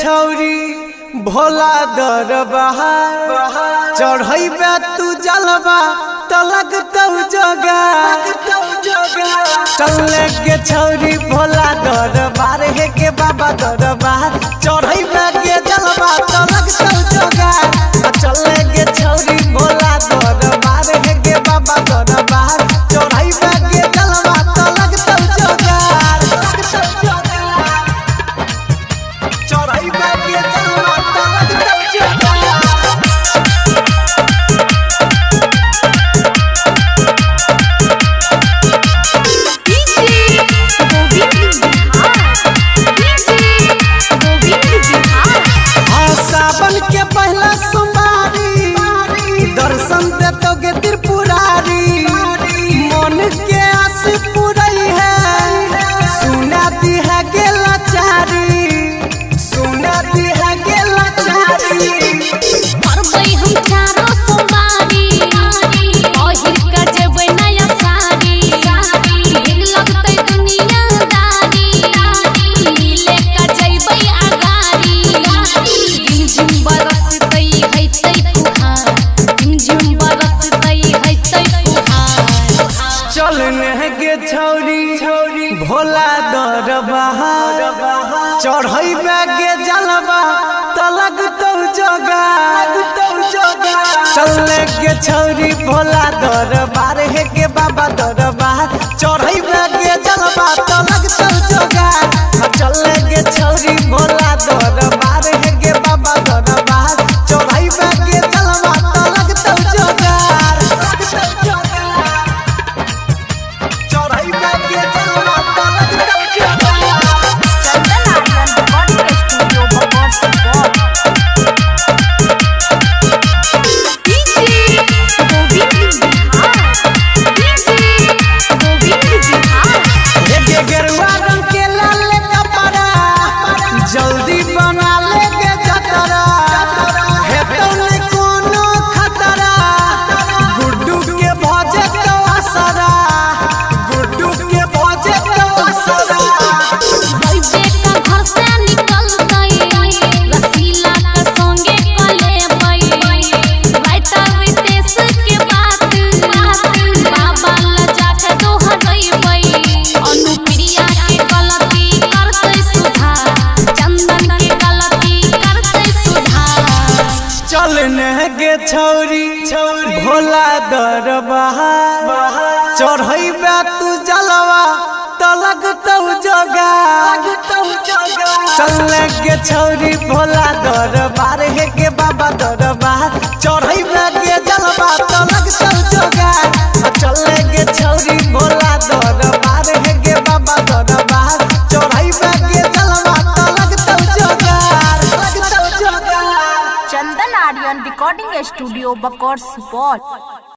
छौरी भोला दरबार चढ़ैबे तू जलवा तलक तौ जगा चले गे छौरी भोला दरबार हे के बाबा दरबार चढ़ैबे गे जलवा तलक तौ जगा चले गे छौरी भोला दरबार हे के बाबा दरबार चढ़ैबे गे जलवा तलक तौ जगा चढ़ैबे गे जलवा तलक तौ जगा सावन के पहला सोमवारी दर्शन देतोगे त्रिपुरारी मन के आस पुरई है सुना दी है गेला चारी सुना दी है गेला चारी परबै हम चारो सोमवारी ओहिर कर जेबै नया साड़ी भीड़ लगतै दुनियादारी मिले कर जेबै आगारी झिम बरसतै हैतै फुहार झिम बरसतै हैतै फुहार चल गे छौरी भोला दरबार चढ़ैबे गे जलवा तलक तौ जगा चल गे छौरी भोला दरबार हे के बाबा दरबार चढ़ैबे गे जलवा तलक तौ जगा चल गे छौरी भोला दरबार हे के बाबा दरबार चढ़ैबे गे जलवा तलक तौ जगा चढ़ैबे गे जलवा तलक तौ जगा गेरुआ रंग के लाल कपड़ा जल्दी बना ले गे जतरा हेतौ ने कोनो खतरा गुड्डू के भजे तो असरा गुड्डू के भजे तो असरा भाई बेटा घर से निकलतै रसीला के संगे कलेबै राइता विदेश के बात बाबा लजा के दोहरैबै अनुप्रिया के गलती करतै सुधार चंदन के गलती करतै सुधार चल गे छौरी भोला दरबार चढ़ैबे तू जलवा तलक तौ जगा चल गे छौरी भोला दरबार हे के बाबा दरबार चढ़ैबे गे जलवा तलक तौ जगा चल गे छौरी भोला दरबार हे के बाबा दरबार चढ़ैबे गे जलवा तलक तौ जगा चंदन आर्यन रिकॉर्डिंग स्टूडियो बकौर सुपौल।